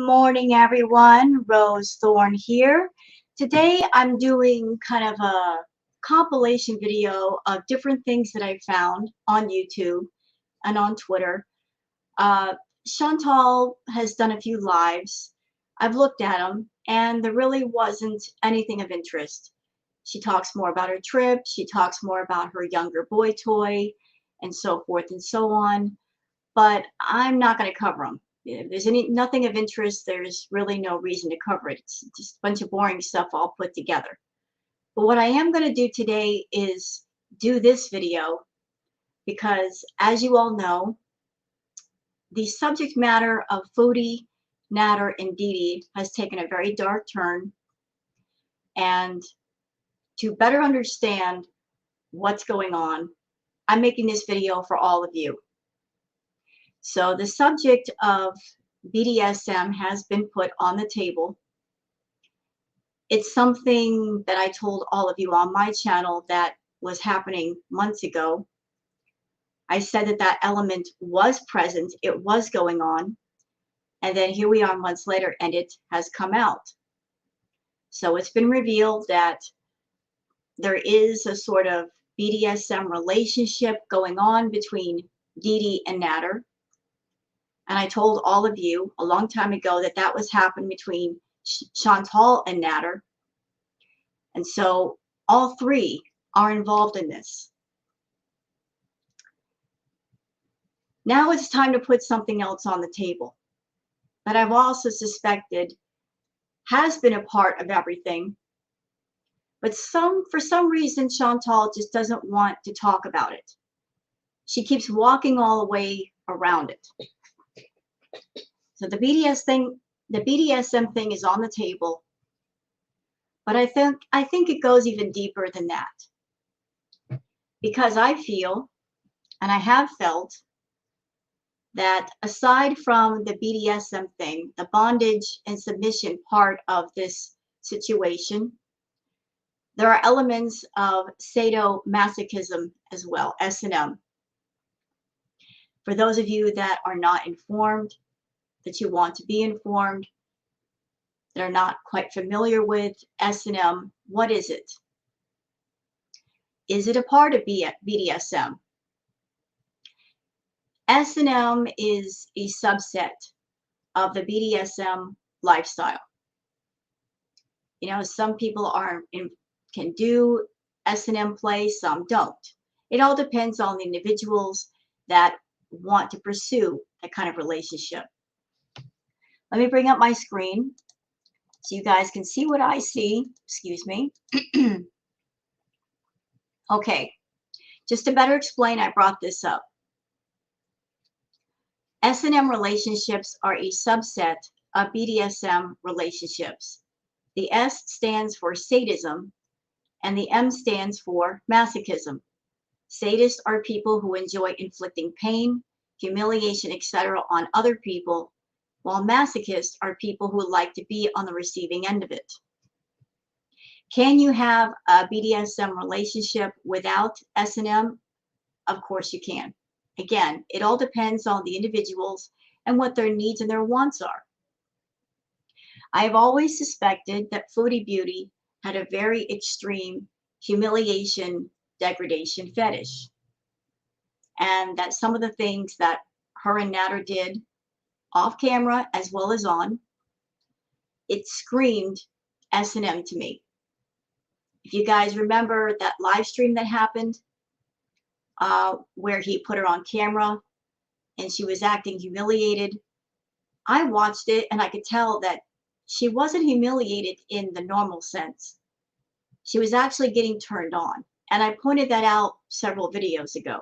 morning, everyone. Rose Thorne here. Today, I'm doing kind of a compilation video of different things that I found on YouTube and on Twitter. Uh, Chantal has done a few lives. I've looked at them, and there really wasn't anything of interest. She talks more about her trip. She talks more about her younger boy toy, and so forth and so on. But I'm not going to cover them. If there's nothing of interest, there's really no reason to cover it. It's just a bunch of boring stuff all put together. But what I am going to do today is do this video because, as you all know, the subject matter of Foodie, Nadar, and Deedee has taken a very dark turn. And to better understand what's going on, I'm making this video for all of you. So the subject of BDSM has been put on the table. It's something that I told all of you on my channel that was happening months ago. I said that that element was present, it was going on, and then here we are months later and it has come out. So it's been revealed that there is a sort of BDSM relationship going on between Deedee and Nadar. And I told all of you a long time ago that that was happening between Chantal and Nadar. And so all three are involved in this. Now it's time to put something else on the table that I've also suspected has been a part of everything. But for some reason, Chantal just doesn't want to talk about it. She keeps walking all the way around it. So the BDSM thing is on the table, but I think it goes even deeper than that. Because I feel, and I have felt, that aside from the BDSM thing, the bondage and submission part of this situation, there are elements of sadomasochism as well, S&M. For those of you that are not informed, that you want to be informed, that are not quite familiar with S&M, what is it? Is it a part of BDSM? S&M is a subset of the BDSM lifestyle. You know, some people can do S&M play, some don't. It all depends on the individuals that want to pursue that kind of relationship. Let me bring up my screen so you guys can see what I see. Excuse me. Okay, just to better explain, I brought this up. S&M relationships are a subset of BDSM relationships. The S stands for sadism, and the M stands for masochism. Sadists are people who enjoy inflicting pain, humiliation, etc. on other people, while masochists are people who like to be on the receiving end of it. Can you have a BDSM relationship without S&M? Of course you can. Again, it all depends on the individuals and what their needs and their wants are. I have always suspected that Foodie Beauty had a very extreme humiliation, degradation fetish. And that some of the things that her and Nadar did off camera as well as on, it screamed S&M to me. If you guys remember that live stream that happened where he put her on camera and she was acting humiliated, I watched it and I could tell that she wasn't humiliated in the normal sense. She was actually getting turned on. And I pointed that out several videos ago,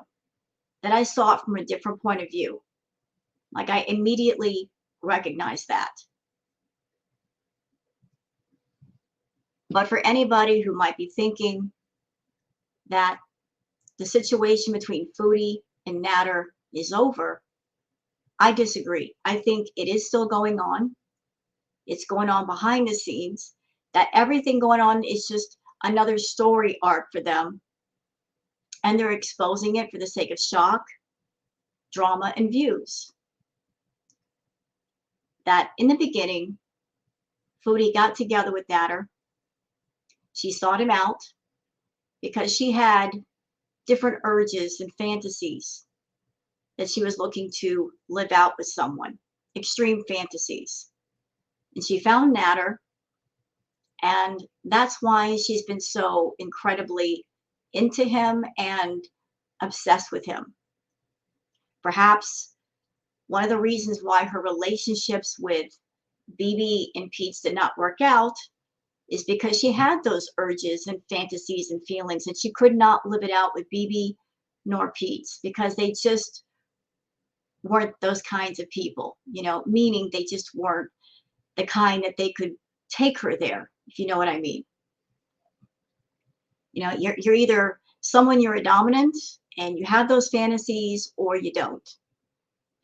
that I saw it from a different point of view. Like I immediately recognized that. But for anybody who might be thinking that the situation between Foodie and Nadar is over, I disagree. I think it is still going on. It's going on behind the scenes. That everything going on is just another story arc for them. And they're exposing it for the sake of shock, drama, and views. that in the beginning, Foodie got together with Nadar. She sought him out because she had different urges and fantasies that she was looking to live out with someone, extreme fantasies. And she found Nadar, and that's why she's been so incredibly into him and obsessed with him. Perhaps one of the reasons why her relationships with BB and Pete's did not work out is because she had those urges and fantasies and feelings, and she could not live it out with BB nor Pete's because they just weren't those kinds of people, you know, meaning they just weren't the kind that they could take her there, if you know what I mean. You know, you're either someone, you're a dominant and you have those fantasies, or you don't.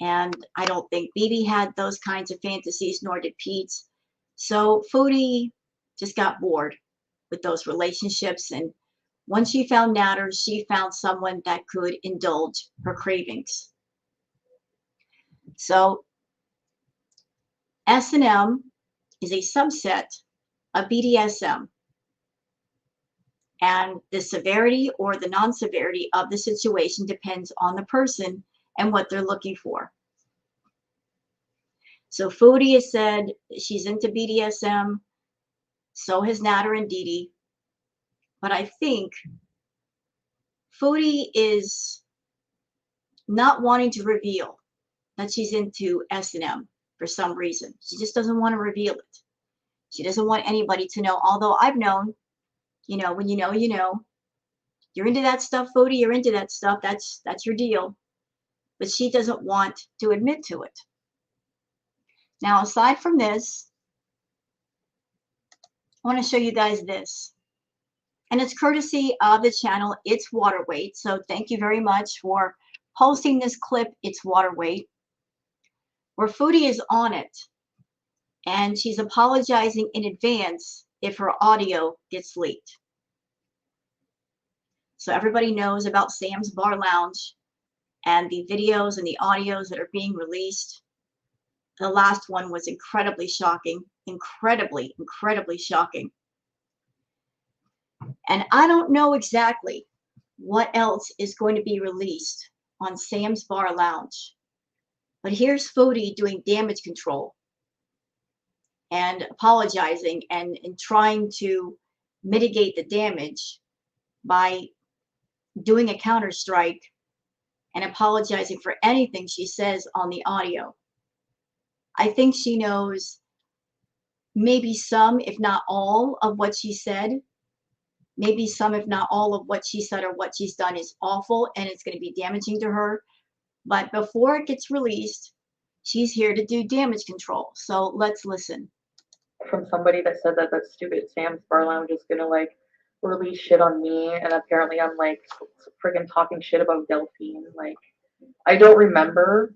And I don't think BB had those kinds of fantasies, nor did Pete's. So Foodie just got bored with those relationships. And once she found Nadar, she found someone that could indulge her cravings. So S&M is a subset of BDSM. And the severity or the non-severity of the situation depends on the person and what they're looking for. So Foodie has said she's into BDSM, so has Nadar and Deedee. But I think Foodie is not wanting to reveal that she's into S&M for some reason. She just doesn't want to reveal it. She doesn't want anybody to know, although I've known, you know, when you know, you know. You're into that stuff, Foodie, you're into that stuff, that's your deal. But she doesn't want to admit to it. Now, aside from this, I want to show you guys this. And it's courtesy of the channel ITSWATERWEIGHT. So thank you very much for posting this clip, ITSWATERWEIGHT, where Foodie is on it. And she's apologizing in advance if her audio gets leaked. So everybody knows about Sam's Bar Lounge and the videos and the audios that are being released. The last one was incredibly shocking, incredibly shocking. And I don't know exactly what else is going to be released on Sam's Bar Lounge. But here's Foodie doing damage control and apologizing and trying to mitigate the damage by doing a counter strike and apologizing for anything she says on the audio. I think she knows maybe some, if not all, of what she said. Maybe some, if not all, of what she said or what she's done is awful and it's going to be damaging to her. But before it gets released, she's here to do damage control. So let's listen. From somebody that said that stupid Sam's Bar Lounge is going to like release shit on me, and apparently I'm like friggin' talking shit about Delphine. Like, I don't remember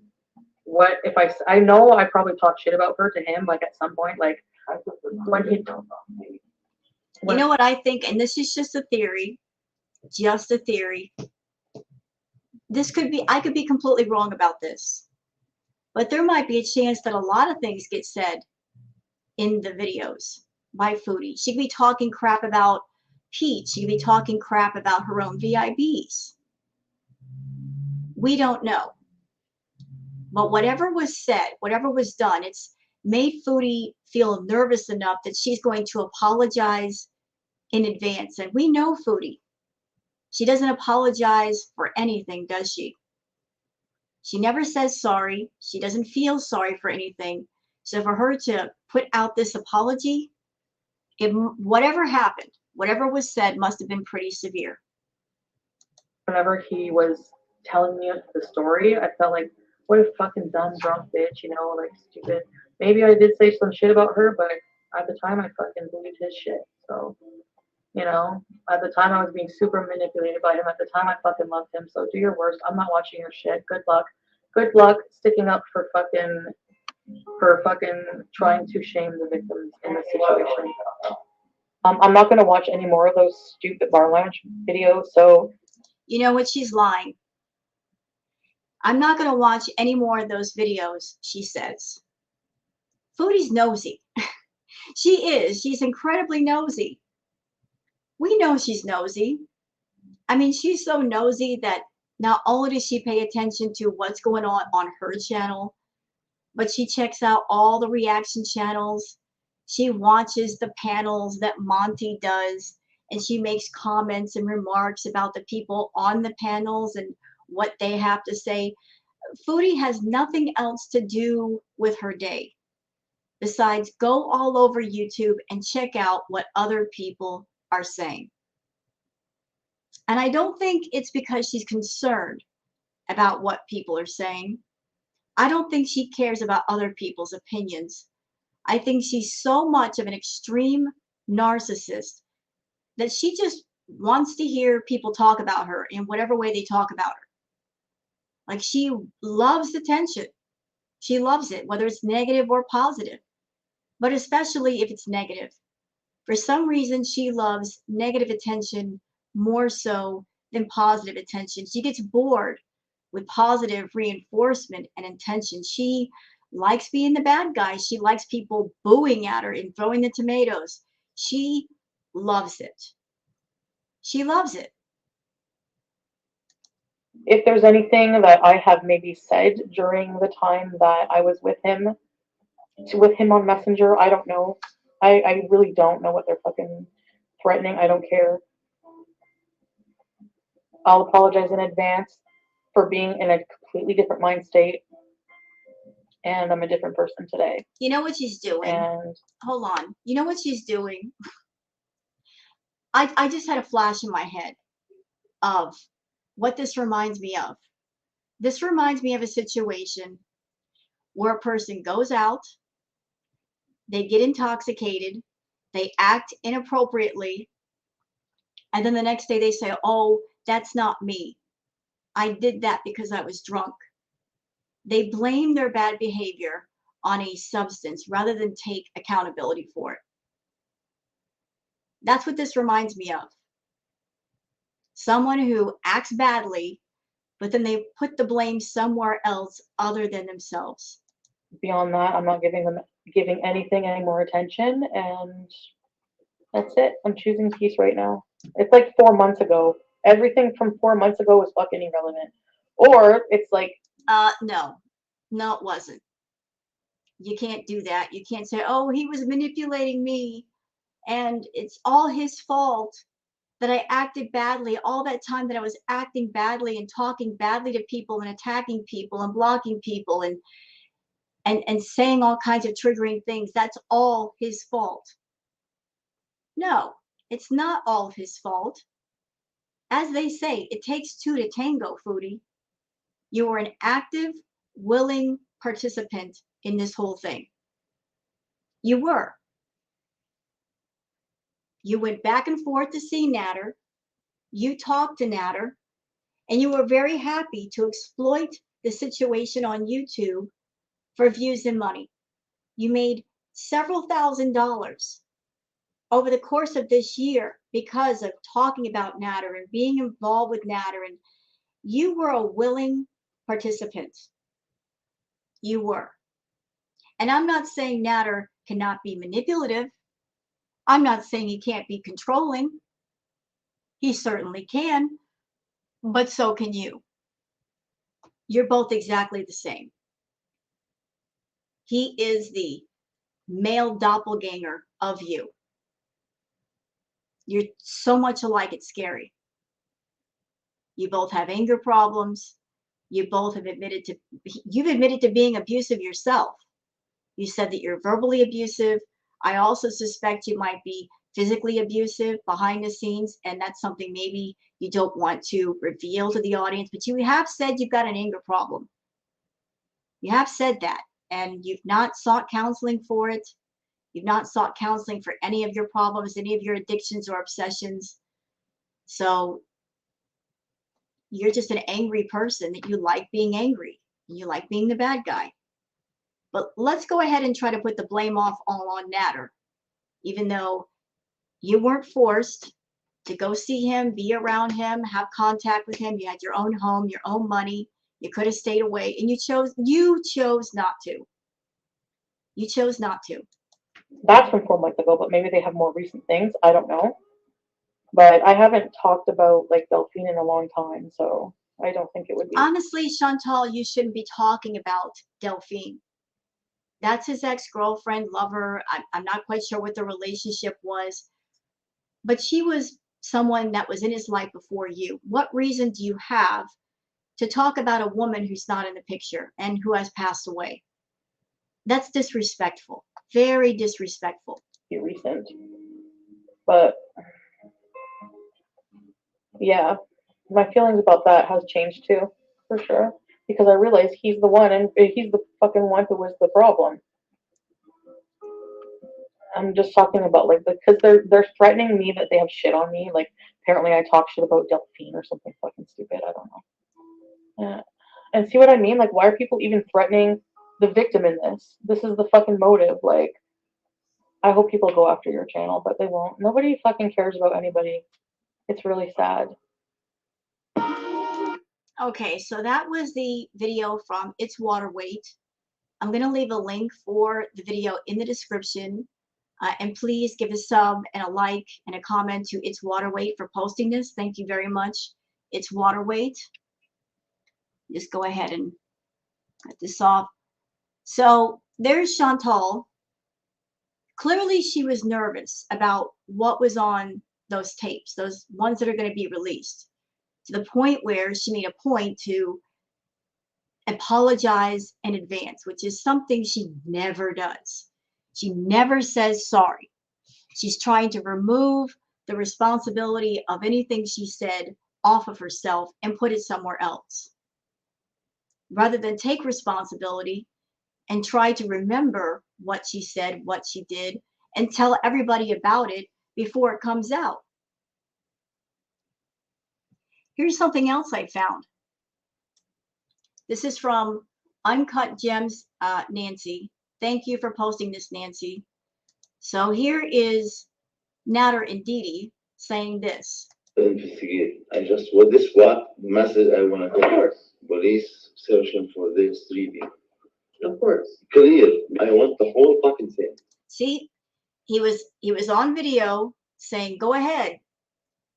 what if I know I probably talked shit about her to him like at some point, like when he you know what I think, and this is just a theory, this could be, I could be completely wrong about this, but there might be a chance that a lot of things get said in the videos by Foodie. She could be talking crap about Pete. She could be talking crap about her own VIBs. We don't know. But whatever was said, whatever was done, it's made Foodie feel nervous enough that she's going to apologize in advance. And we know Foodie. She doesn't apologize for anything, does she? She never says sorry. She doesn't feel sorry for anything. So for her to put out this apology, whatever happened, whatever was said must have been pretty severe. Whenever he was telling me the story, I felt like, what a fucking dumb drunk bitch, you know, like stupid. Maybe I did say some shit about her, but at the time I fucking believed his shit. So, you know, at the time I was being super manipulated by him. At the time I fucking loved him. So do your worst. I'm not watching your shit. Good luck. Good luck sticking up for fucking trying to shame the victims in this situation. I'm not gonna watch any more of those stupid Bar Lounge videos. So you know what? She's lying. I'm not going to watch any more of those videos, she says. Foodie's nosy. She is. She's incredibly nosy. We know she's nosy. I mean, she's so nosy that not only does she pay attention to what's going on her channel, but she checks out all the reaction channels. She watches the panels that Monty does, and she makes comments and remarks about the people on the panels and what they have to say. Foodie has nothing else to do with her day besides go all over YouTube and check out what other people are saying. And I don't think it's because she's concerned about what people are saying. I don't think she cares about other people's opinions. I think she's so much of an extreme narcissist that she just wants to hear people talk about her in whatever way they talk about her. Like, she loves attention. She loves it, whether it's negative or positive, but especially if it's negative. For some reason, she loves negative attention more so than positive attention. She gets bored with positive reinforcement and attention. She likes being the bad guy. She likes people booing at her and throwing the tomatoes. She loves it. She loves it. If there's anything that I have maybe said during the time that I was with him on Messenger, I don't know. I really don't know what they're fucking threatening. I don't care. I'll apologize in advance for being in a completely different mind state, and I'm a different person today. You know what she's doing? And hold on. You know what she's doing? I just had a flash in my head of what this reminds me of. This reminds me of a situation where a person goes out, they get intoxicated, they act inappropriately, and then the next day they say, oh, that's not me. I did that because I was drunk. They blame their bad behavior on a substance rather than take accountability for it. That's what this reminds me of. Someone who acts badly, but then they put the blame somewhere else other than themselves. Beyond that, I'm not giving anything any more attention, and that's it. I'm choosing peace right now. It's like 4 months ago. Everything from 4 months ago was fucking irrelevant. Or it's like, no, it wasn't. You can't do that. You can't say, oh, he was manipulating me and it's all his fault that I acted badly. All that time that I was acting badly and talking badly to people and attacking people and blocking people and saying all kinds of triggering things, that's all his fault. No, it's not all of his fault. As they say, it takes two to tango, Foodie. You were an active, willing participant in this whole thing. You were. You went back and forth to see Nadar. You talked to Nadar, and you were very happy to exploit the situation on YouTube for views and money. You made several $1,000s over the course of this year because of talking about Nadar and being involved with Nadar, and you were a willing participant. You were. And I'm not saying Nadar cannot be manipulative. I'm not saying he can't be controlling. He certainly can, but so can you. You're both exactly the same. He is the male doppelganger of you. You're so much alike, it's scary. You both have anger problems. You both have you've admitted to being abusive yourself. You said that you're verbally abusive. I also suspect you might be physically abusive behind the scenes, and that's something maybe you don't want to reveal to the audience, but you have said you've got an anger problem. You have said that, and you've not sought counseling for it. You've not sought counseling for any of your problems, any of your addictions or obsessions. So you're just an angry person that you like being angry. You like being the bad guy. But let's go ahead and try to put the blame off all on Nadar, even though you weren't forced to go see him, be around him, have contact with him. You had your own home, your own money. You could have stayed away, and you chose not to. You chose not to. That's from 4 months ago, but maybe they have more recent things. I don't know. But I haven't talked about like Delphine in a long time, so I don't think it would be. Honestly, Chantal, you shouldn't be talking about Delphine. That's his ex-girlfriend, lover. I'm not quite sure what the relationship was, but she was someone that was in his life before you. What reason do you have to talk about a woman who's not in the picture and who has passed away? That's disrespectful. Very disrespectful. Recent. But yeah, my feelings about that has changed too, for sure. Because I realize he's the one, and he's the fucking one who was the problem. I'm just talking about like because they're threatening me that they have shit on me. Like apparently I talk shit about Delphine or something fucking stupid. I don't know. Yeah. And see what I mean? Like why are people even threatening the victim in this? This is the fucking motive. Like I hope people go after your channel, but they won't. Nobody fucking cares about anybody. It's really sad. Okay, so that was the video from ITSWATERWEIGHT. I'm going to leave a link for the video in the description. And please give a sub and a like and a comment to ITSWATERWEIGHT for posting this. Thank you very much. ITSWATERWEIGHT. Just go ahead and cut this off. So there's Chantal. Clearly she was nervous about what was on those tapes, those ones that are going to be released, to the point where she made a point to apologize in advance, which is something she never does. She never says sorry. She's trying to remove the responsibility of anything she said off of herself and put it somewhere else, rather than take responsibility and try to remember what she said, what she did, and tell everybody about it before it comes out. Here's something else I found. This is from Uncut Gems, Nancy. Thank you for posting this, Nancy. So here is Nadar and Deedee saying this. Investigate. I just what this what message I want to hear. Police searching for this 3D. Of course. Clear. I want the whole fucking thing. See, he was on video saying, "Go ahead,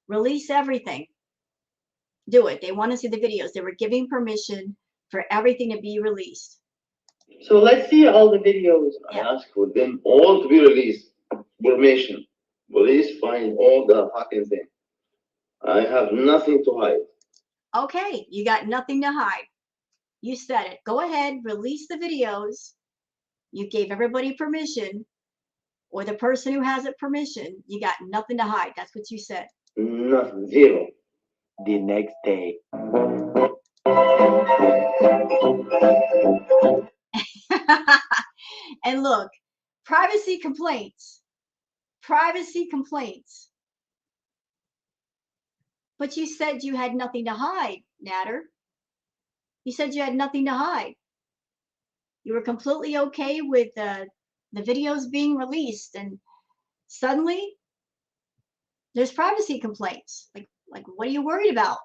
release everything, do it." They want to see the videos. They were giving permission for everything to be released. So let's see all the videos. I ask for them all to be released. Permission. Police find all the fucking thing. I have nothing to hide. Okay, you got nothing to hide. You said it. Go ahead, release the videos. You gave everybody permission, or the person who has it permission. You got nothing to hide. That's what you said. Nothing. Zero. The next day. And look, privacy complaints. Privacy complaints. But you said you had nothing to hide, Nadar. You said you had nothing to hide. You were completely okay with the videos being released, and suddenly there's privacy complaints. Like what are you worried about?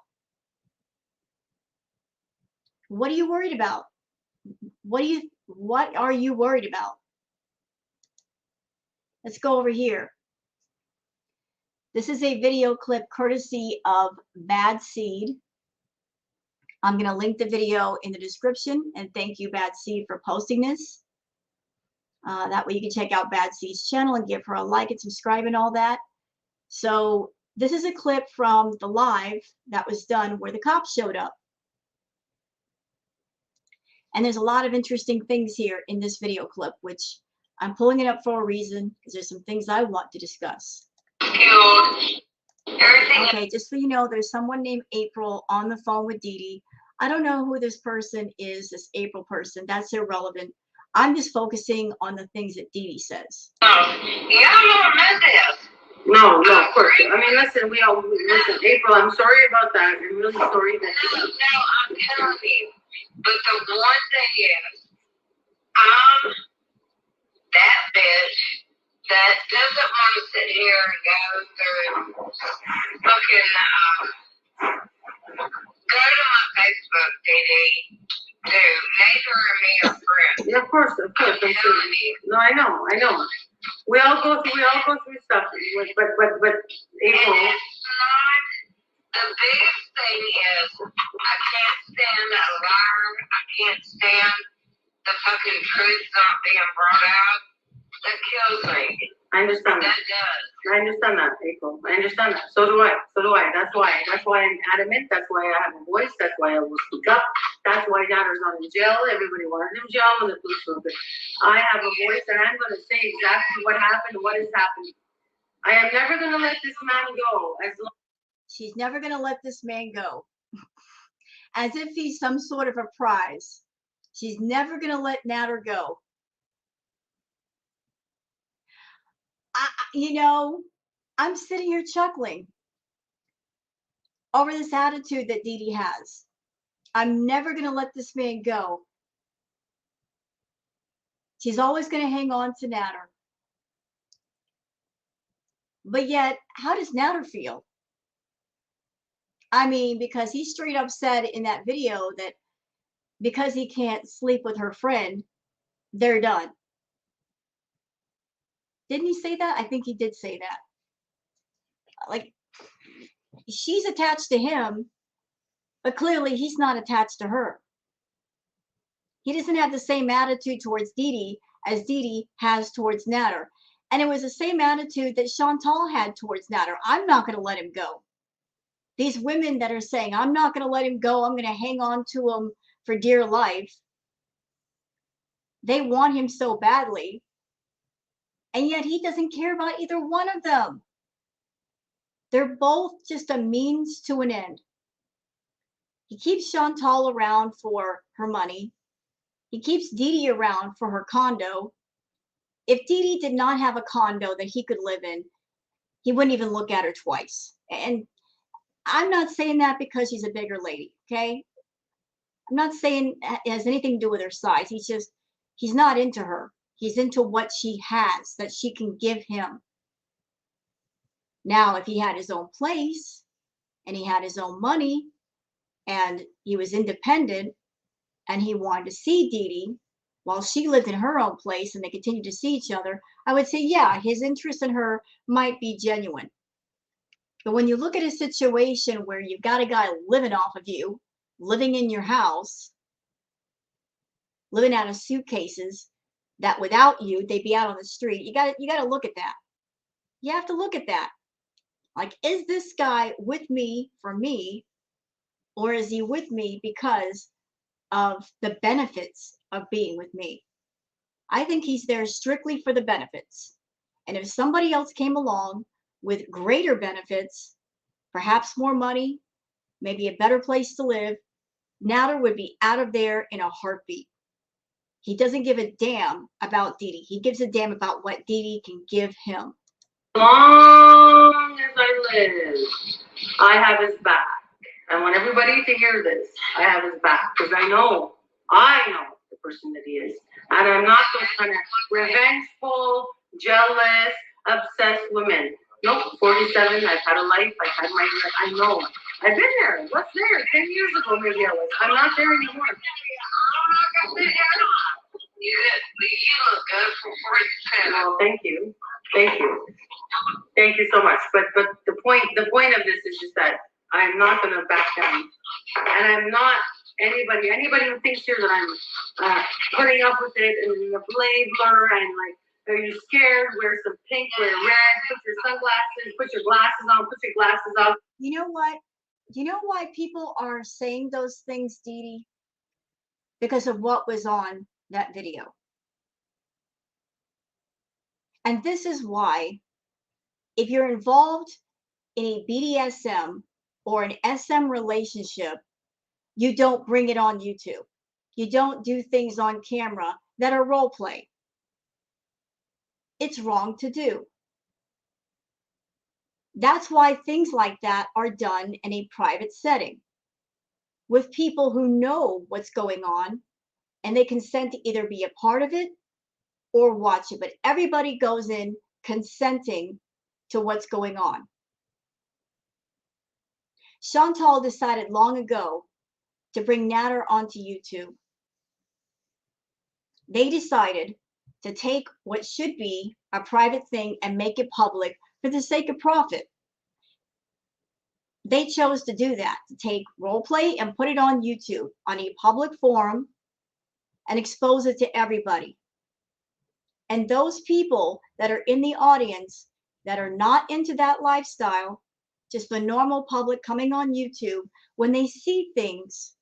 What are you worried about? What are you worried about? Let's go over here. This is a video clip courtesy of Bad Seed. I'm going to link the video in the description, and thank you, Bad Seed, for posting this. That way you can check out Bad Seed's channel and give her a like and subscribe and all that. So this is a clip from the live that was done where the cops showed up. And there's a lot of interesting things here in this video clip, which I'm pulling it up for a reason, because there's some things I want to discuss. Okay, just so you know, there's someone named April on the phone with Deedee. I don't know who this person is, this April person. That's irrelevant. I'm just focusing on the things that Deedee says. No, of course. I mean, listen, listen, April, I'm sorry about that. I'm really sorry that you got. No, I'm telling you. But the one thing is, I'm that bitch that doesn't want to sit here and go through fucking, go to my Facebook, Deedee. Dude, Nadar and me are friends. Yeah, of course, I'm I'm sure. telling you. No, I know. We all go through stuff, but And April. it's not, the biggest thing is, I can't stand a liar. I can't stand the fucking truth not being brought out. That kills me. I understand That that. does. I understand that, April. I understand that. So do I. That's why I'm adamant. That's why I have a voice. That's why I will speak up. That's why Nadar's not in jail. Everybody wanted him in jail and the police were good. I have a voice and I'm going to say exactly what happened, what is happening. I am never going to let this man go. She's never going to let this man go. As if he's some sort of a prize. She's never going to let Nadar go. You know, I'm sitting here chuckling over this attitude that Deedee has. I'm never going to let this man go. She's always going to hang on to Nadar. But yet, how does Nadar feel? I mean, because he straight up said in that video that because he can't sleep with her friend, they're done. Didn't he say that? I think he did say that. Like, she's attached to him, but clearly he's not attached to her. He doesn't have the same attitude towards Deedee as Deedee has towards Nadar. And it was the same attitude that Chantal had towards Nadar. I'm not going to let him go. These women that are saying, I'm not going to let him go, I'm going to hang on to him for dear life. They want him so badly. And yet he doesn't care about either one of them. They're both just a means to an end. He keeps Chantal around for her money. He keeps Deedee around for her condo. If Deedee did not have a condo that he could live in, he wouldn't even look at her twice. And I'm not saying that because she's a bigger lady, okay? I'm not saying it has anything to do with her size. He's not into her. He's into what she has that she can give him. Now, if he had his own place and he had his own money and he was independent and he wanted to see Deedee while she lived in her own place and they continued to see each other, I would say, yeah, his interest in her might be genuine. But when you look at a situation where you've got a guy living off of you, living in your house, living out of suitcases, that without you, they'd be out on the street, you got to look at that. You have to look at that. Like, is this guy with me for me, or is he with me because of the benefits of being with me? I think he's there strictly for the benefits. And if somebody else came along with greater benefits, perhaps more money, maybe a better place to live, Nadar would be out of there in a heartbeat. He doesn't give a damn about Deedee. He gives a damn about what Deedee can give him. As long as I live, I have his back. I want everybody to hear this. I have his back because I know the person that he is. And I'm not those kind of revengeful, jealous, obsessed women. Nope, 47, I've had a life, I've had my life, I know. I've been there. What's there? 10 years ago, maybe I was. I'm not there anymore. You look good for 47. Well, thank you. Thank you. Thank you so much. But the point of this is just that I'm not going to back down. And I'm not anybody who thinks here that I'm putting up with it and a blazer and like, are you scared? Wear some pink, wear red, put your sunglasses, put your glasses on, put your glasses off. You know what? You know why people are saying those things, Deedee? Because of what was on that video. And this is why, if you're involved in a BDSM or an SM relationship, you don't bring it on YouTube. You don't do things on camera that are role play. It's wrong to do. That's why things like that are done in a private setting with people who know what's going on and they consent to either be a part of it or watch it. But everybody goes in consenting to what's going on. Chantal decided long ago to bring Nadar onto YouTube. They decided to take what should be a private thing and make it public for the sake of profit. They chose to do that, to take role play and put it on YouTube on a public forum and expose it to everybody. And those people that are in the audience that are not into that lifestyle, just the normal public coming on YouTube, when they see things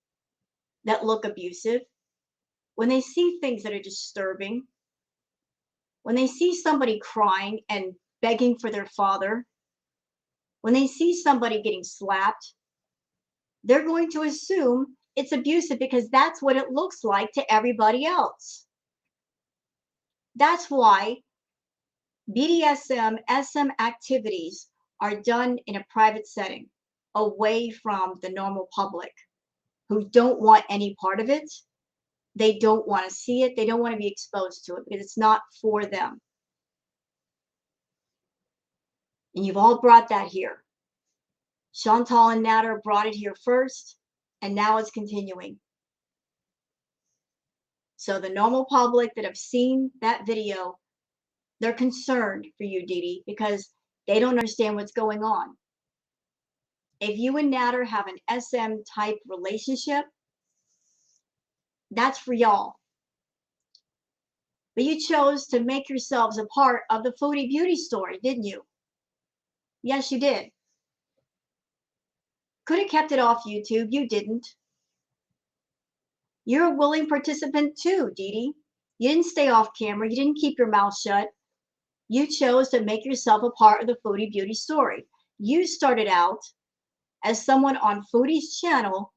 that look abusive, when they see things that are disturbing, when they see somebody crying and begging for their father, when they see somebody getting slapped, they're going to assume it's abusive because that's what it looks like to everybody else. That's why BDSM, SM activities are done in a private setting, away from the normal public who don't want any part of it. They don't want to see it. They don't want to be exposed to it because it's not for them. And you've all brought that here. Chantal and Nadar brought it here first, and now it's continuing. So the normal public that have seen that video, they're concerned for you, Deedee, because they don't understand what's going on. If you and Nadar have an SM type relationship, that's for y'all. But you chose to make yourselves a part of the Foodie beauty story, didn't you? Yes, you did. Could have kept it off YouTube. You didn't. You're a willing participant too, Deedee. You didn't stay off camera. You didn't keep your mouth shut. You chose to make yourself a part of the Foodie beauty story. You started out as someone on Foodie's channel,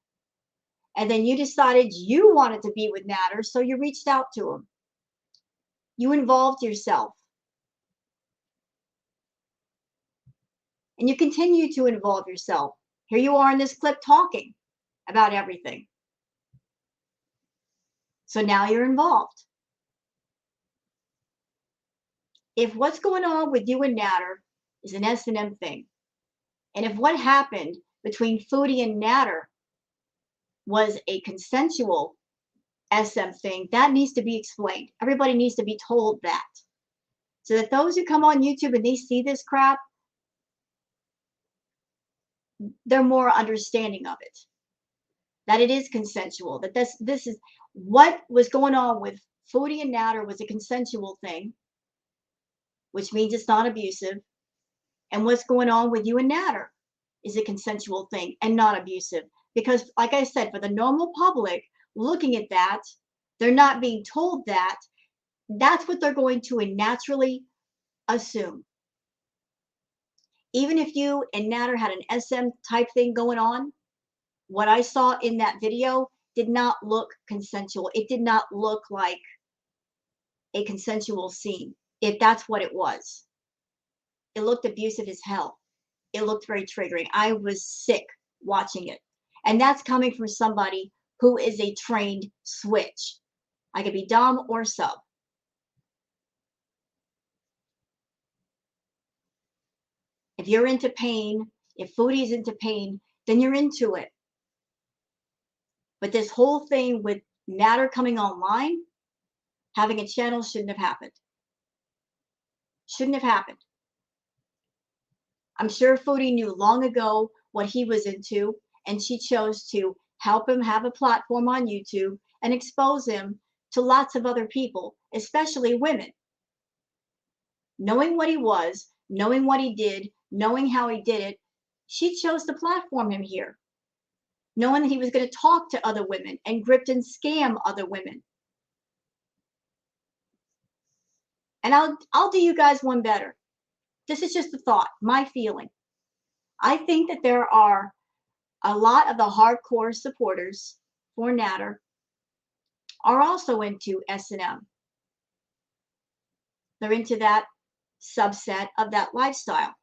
and then you decided you wanted to be with Nadar, so you reached out to him. You involved yourself. And you continue to involve yourself. Here you are in this clip talking about everything. So now you're involved. If what's going on with you and Nadar is an S&M thing, and if what happened between Foodie and Nadar was a consensual SM thing, that needs to be explained. Everybody needs to be told that. So that those who come on YouTube and they see this crap, they're more understanding of it. That it is consensual. That this is what was going on with Foodie and Nadar was a consensual thing, which means it's not abusive. And what's going on with you and Nadar is a consensual thing and not abusive. Because, like I said, for the normal public looking at that, they're not being told that. That's what they're going to naturally assume. Even if you and Nadar had an SM type thing going on, what I saw in that video did not look consensual. It did not look like a consensual scene, if that's what it was. It looked abusive as hell. It looked very triggering. I was sick watching it. And that's coming from somebody who is a trained switch. I could be dom or sub. If you're into pain, if Foodie's into pain, then you're into it. But this whole thing with Nadar coming online, having a channel shouldn't have happened. Shouldn't have happened. I'm sure Foodie knew long ago what he was into, and she chose to help him have a platform on YouTube and expose him to lots of other people, especially women. Knowing what he was, knowing what he did, knowing how he did it, she chose to platform him here, knowing that he was going to talk to other women and grift and scam other women. And I'll do you guys one better. This is just a thought, my feeling. I think that there are a lot of the hardcore supporters for Nadar are also into S&M. They're into that subset of that lifestyle.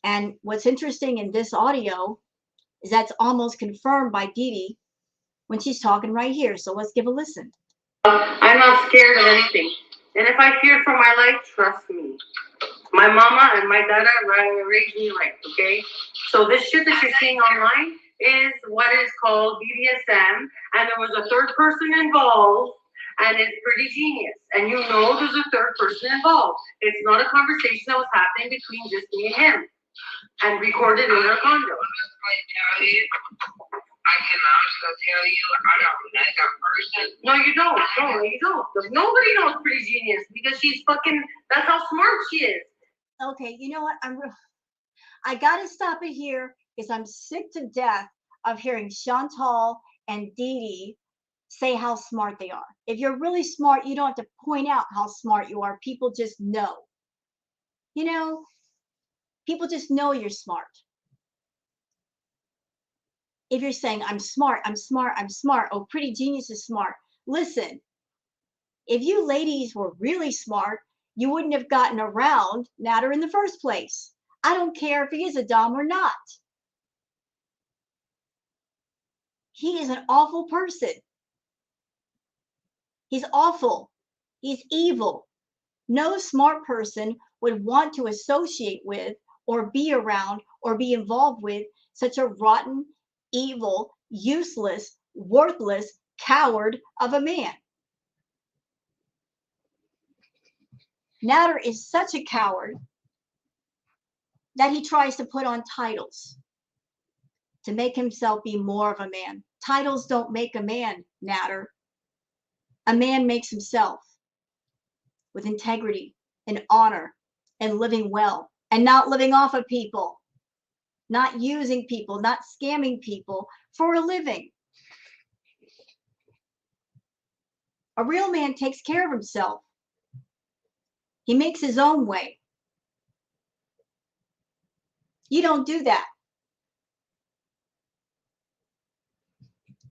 And what's interesting in this audio is that's almost confirmed by Deedee when she's talking right here. So let's give a listen. I'm not scared of anything. And if I fear for my life, trust me. My mama and my dada raised me right, okay? So this shit that you're seeing online, is what is called BDSM, and there was a third person involved, and it's pretty genius. And you know there's a third person involved. It's not a conversation that was happening between just me and him, and recorded in our condo. I can also tell you, I don't know that person. No, you don't. No, you don't. Nobody knows Pretty Genius because she's fucking. That's how smart she is. Okay, you know what? I gotta stop it here because I'm sick to death of hearing Chantal and Deedee say how smart they are. If you're really smart, you don't have to point out how smart you are. People just know. You know, people just know you're smart. If you're saying, I'm smart, I'm smart, I'm smart, oh, Pretty Genius is smart. Listen, if you ladies were really smart, you wouldn't have gotten around Nadar in the first place. I don't care if he is a dom or not. He is an awful person. He's awful. He's evil. No smart person would want to associate with or be around or be involved with such a rotten, evil, useless, worthless coward of a man. Nadar is such a coward that he tries to put on titles to make himself be more of a man. Titles don't make a man, Nadar. A man makes himself with integrity and honor and living well and not living off of people, not using people, not scamming people for a living. A real man takes care of himself. He makes his own way. You don't do that.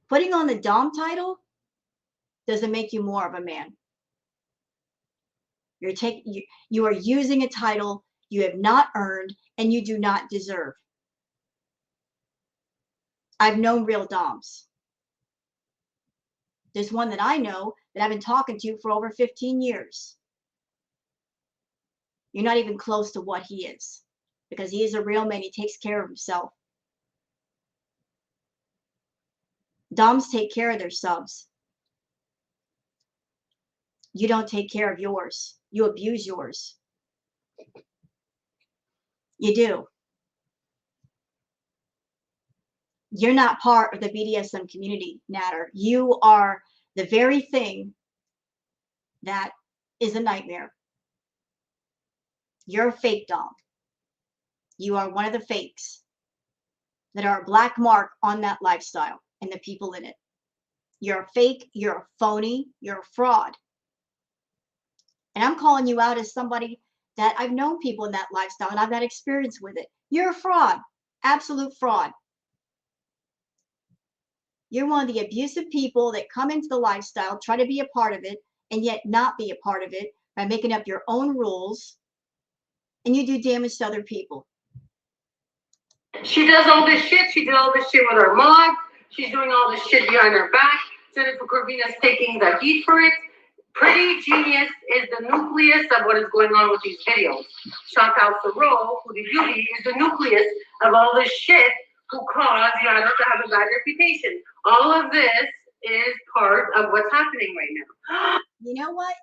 Putting on the Dom title doesn't make you more of a man. You are using a title you have not earned and you do not deserve. I've known real Doms. There's one that I know that I've been talking to for over 15 years. You're not even close to what he is because he is a real man. He takes care of himself. Doms take care of their subs. You don't take care of yours. You abuse yours. You do. You're not part of the BDSM community, Nadar. You are the very thing that is a nightmare. You're a fake Dom. You are one of the fakes that are a black mark on that lifestyle and the people in it. You're a fake, you're a phony, you're a fraud. And I'm calling you out as somebody that I've known people in that lifestyle and I've had experience with it. You're a fraud, absolute fraud. You're one of the abusive people that come into the lifestyle, try to be a part of it, and yet not be a part of it by making up your own rules, and you do damage to other people. She does all this shit. She did all this shit with her mods. She's doing all this shit behind her back. Jennifer Corvina's taking the heat for it. Pretty Genius is the nucleus of what is going on with these videos. Chantal Thoreau, Foodie Beauty, is the nucleus of all this shit who caused Yada to have a bad reputation. All of this is part of what's happening right now. You know what?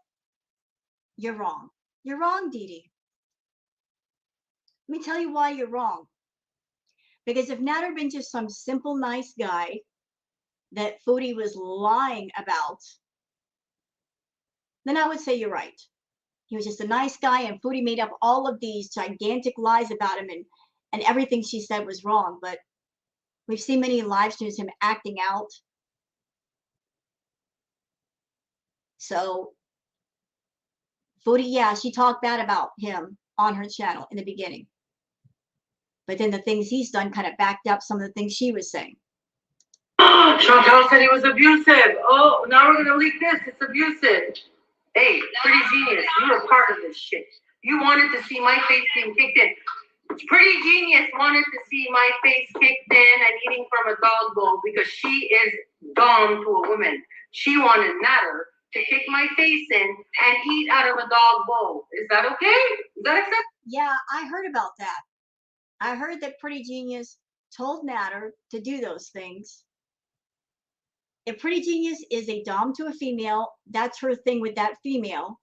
You're wrong. You're wrong, Deedee. Let me tell you why you're wrong. Because if Nadar had been just some simple, nice guy that Foodie was lying about, then I would say you're right. He was just a nice guy and Foodie made up all of these gigantic lies about him and everything she said was wrong. But we've seen many live streams him acting out. So Foodie, yeah, she talked bad about him on her channel in the beginning. But then the things he's done kind of backed up some of the things she was saying. Chantal said he was abusive. Oh, now we're gonna leak this. It's abusive. Hey, Pretty Genius, you were part of this shit. You wanted to see my face being kicked in. Pretty Genius wanted to see my face kicked in and eating from a dog bowl because she is dom to a woman. She wanted Nadar to kick my face in and eat out of a dog bowl. Is that okay? Is that acceptable? Yeah, I heard about that. I heard that Pretty Genius told Nadar to do those things. If Pretty Genius is a dom to a female, that's her thing with that female.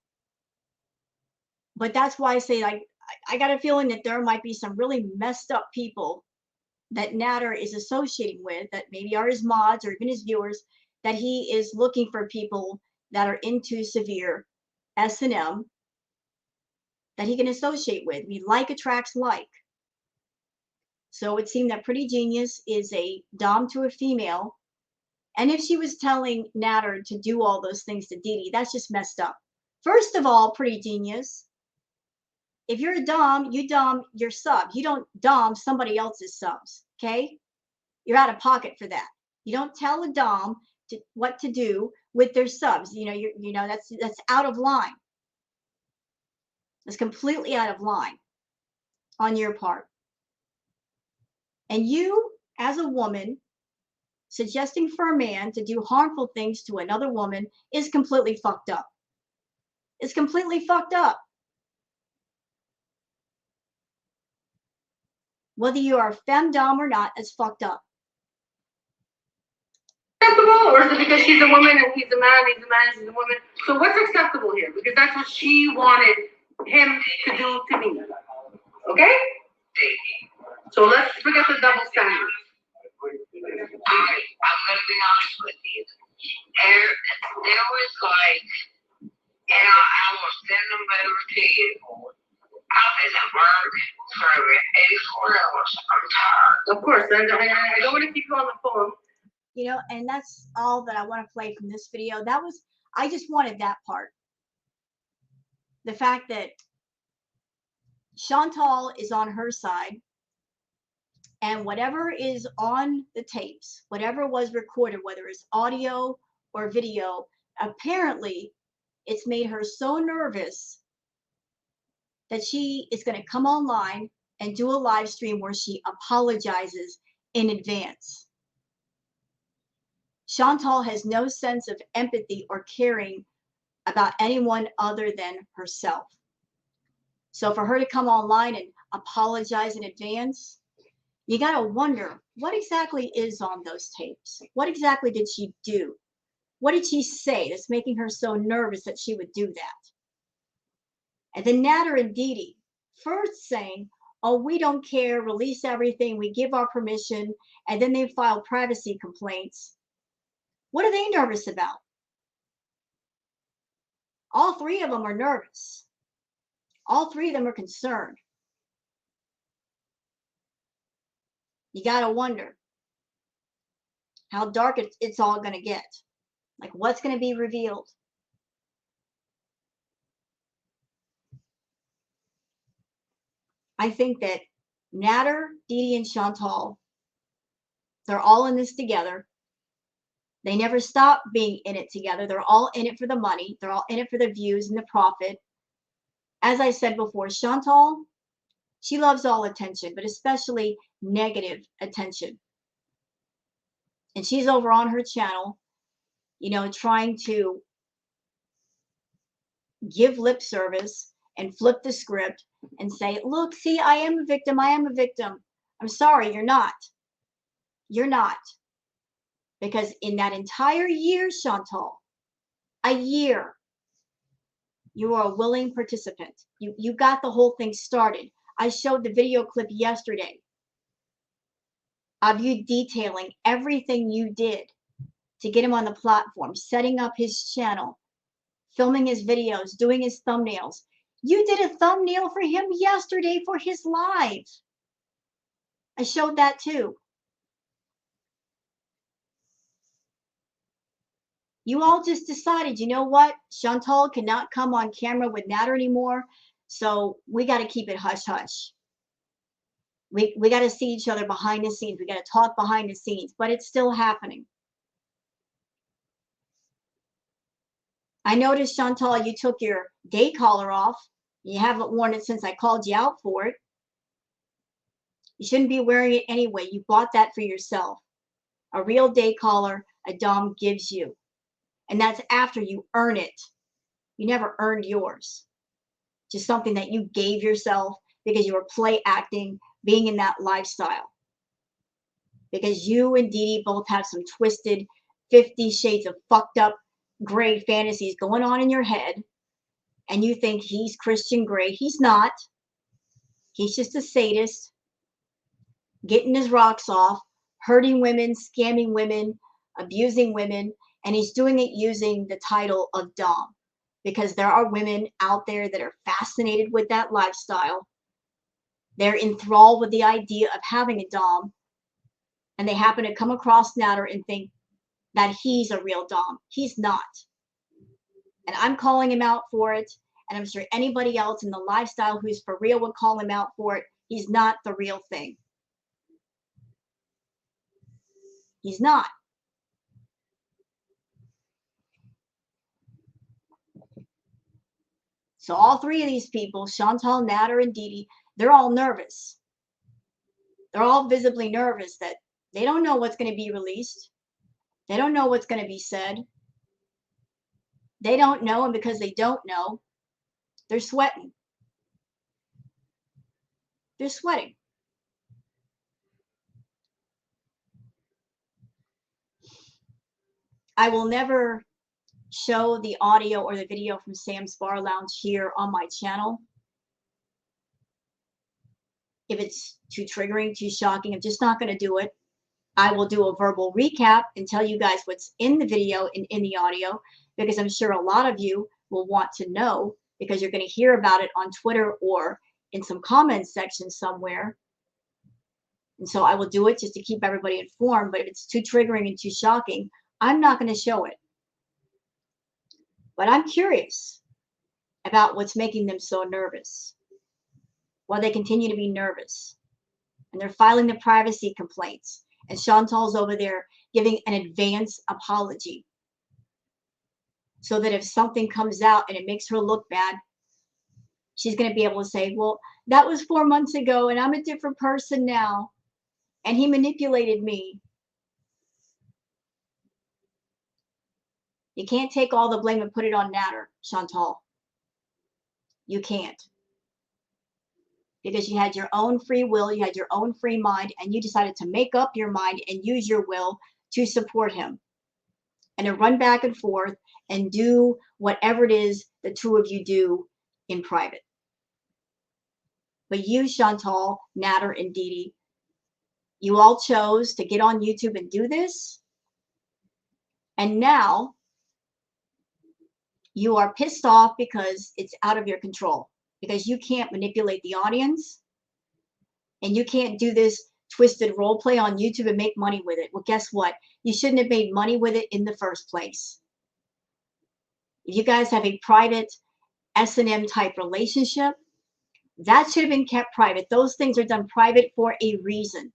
But that's why I say, like, I got a feeling that there might be some really messed up people that Nadar is associating with, that maybe are his mods or even his viewers, that he is looking for people that are into severe S&M that he can associate with. I mean, like attracts like. So it seemed that Pretty Genius is a dom to a female. And if she was telling Nadar to do all those things to Deedee, that's just messed up. First of all, Pretty Genius, if you're a dom, you dom your sub. You don't dom somebody else's subs, okay? You're out of pocket for that. You don't tell a dom what to do with their subs. You know that's out of line. That's completely out of line on your part. And you, as a woman, suggesting for a man to do harmful things to another woman is completely fucked up. It's completely fucked up. Whether you are femdom or not, it's fucked up. Acceptable, or is it because she's a woman and he's a man, he's a man, she's a woman? So what's acceptable here? Because that's what she wanted him to do to me. Okay? So let's forget the double standard. I'm gonna be honest with you. There was like, and I will send them over to you. I didn't work for 84 hours. I'm tired. Of course, I don't want to keep you on the phone. You know, and that's all that I want to play from this video. I just wanted that part. The fact that Chantal is on her side, and whatever is on the tapes, whatever was recorded, whether it's audio or video, apparently it's made her so nervous that she is going to come online and do a live stream where she apologizes in advance. Chantal has no sense of empathy or caring about anyone other than herself. So for her to come online and apologize in advance, you got to wonder, what exactly is on those tapes? What exactly did she do? What did she say that's making her so nervous that she would do that? And then Nadar and Deedee first saying, oh, we don't care, release everything, we give our permission, and then they file privacy complaints. What are they nervous about? All three of them are nervous. All three of them are concerned. You got to wonder how dark it's all going to get. Like, what's going to be revealed? I think that Nadar, Deedee, and Chantal, they're all in this together. They never stop being in it together. They're all in it for the money. They're all in it for the views and the profit. As I said before, Chantal, she loves all attention, but especially negative attention. And she's over on her channel, you know, trying to give lip service and flip the script and say, look, see, I am a victim. I am a victim. I'm sorry, you're not. You're not. Because in that entire year, Chantal, a year, you are a willing participant. You got the whole thing started. I showed the video clip yesterday of you detailing everything you did to get him on the platform, setting up his channel, filming his videos, doing his thumbnails. You did a thumbnail for him yesterday for his live. I showed that too. You all just decided, you know what? Chantal cannot come on camera with Nadar anymore, so we got to keep it hush-hush. We got to see each other behind the scenes. We got to talk behind the scenes, but it's still happening. I noticed, Chantal, you took your day collar off. You haven't worn it since I called you out for it. You shouldn't be wearing it anyway. You bought that for yourself. A real day collar a dom gives you. And that's after you earn it. You never earned yours. Just something that you gave yourself because you were play acting, being in that lifestyle. because you and Deedee both have some twisted 50 shades of fucked up gray fantasies going on in your head, and you think he's Christian Grey. He's not. He's just a sadist, getting his rocks off, hurting women, scamming women, abusing women, and he's doing it using the title of Dom, because there are women out there that are fascinated with that lifestyle. They're enthralled with the idea of having a Dom, and they happen to come across Nadar and think that he's a real Dom. He's not. And I'm calling him out for it, and I'm sure anybody else in the lifestyle who's for real would call him out for it. He's not the real thing. He's not. So all three of these people, Chantal, Nadar, and Deedee, they're all nervous. They're all visibly nervous that they don't know what's going to be released. They don't know what's going to be said. They don't know, and because they don't know, they're sweating. They're sweating. I will never show the audio or the video from Sam's Bar Lounge here on my channel. If it's too triggering, too shocking, I'm just not going to do it. I will do a verbal recap and tell you guys what's in the video and in the audio, because I'm sure a lot of you will want to know, because you're going to hear about it on Twitter or in some comments section somewhere. And so I will do it just to keep everybody informed. But if it's too triggering and too shocking, I'm not going to show it. But I'm curious about what's making them so nervous. Why they continue to be nervous. And they're filing the privacy complaints. And Chantal's over there giving an advance apology, so that if something comes out and it makes her look bad, she's going to be able to say, well, that was 4 months ago and I'm a different person now. And he manipulated me. You can't take all the blame and put it on Nadar, Chantal. You can't. Because you had your own free will, you had your own free mind, and you decided to make up your mind and use your will to support him. And to run back and forth and do whatever it is the two of you do in private. But you, Chantal, Nadar, and Deedee, you all chose to get on YouTube and do this. And now you are pissed off because it's out of your control. Because you can't manipulate the audience. And you can't do this twisted role play on YouTube and make money with it. Well, guess what? You shouldn't have made money with it in the first place. If you guys have a private S&M type relationship, that should have been kept private. Those things are done private for a reason.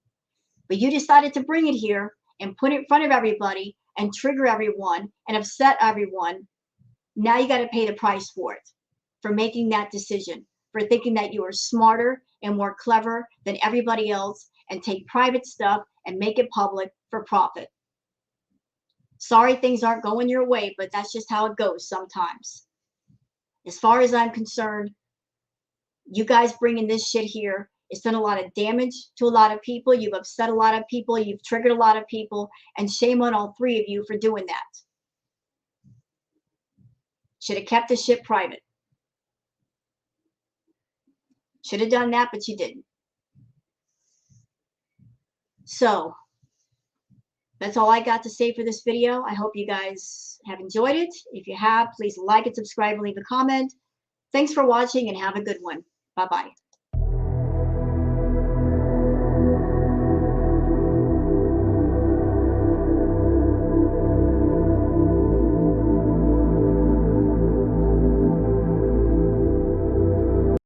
But you decided to bring it here and put it in front of everybody and trigger everyone and upset everyone. Now you got to pay the price for it, for making that decision, for thinking that you are smarter and more clever than everybody else and take private stuff and make it public for profit. Sorry things aren't going your way, but that's just how it goes sometimes. As far as I'm concerned, you guys bringing this shit here, it's done a lot of damage to a lot of people. You've upset a lot of people. You've triggered a lot of people. And shame on all three of you for doing that. Should have kept the shit private. Should have done that, but you didn't. So, that's all I got to say for this video. I hope you guys have enjoyed it. If you have, please like and subscribe and leave a comment. Thanks for watching and have a good one. Bye-bye.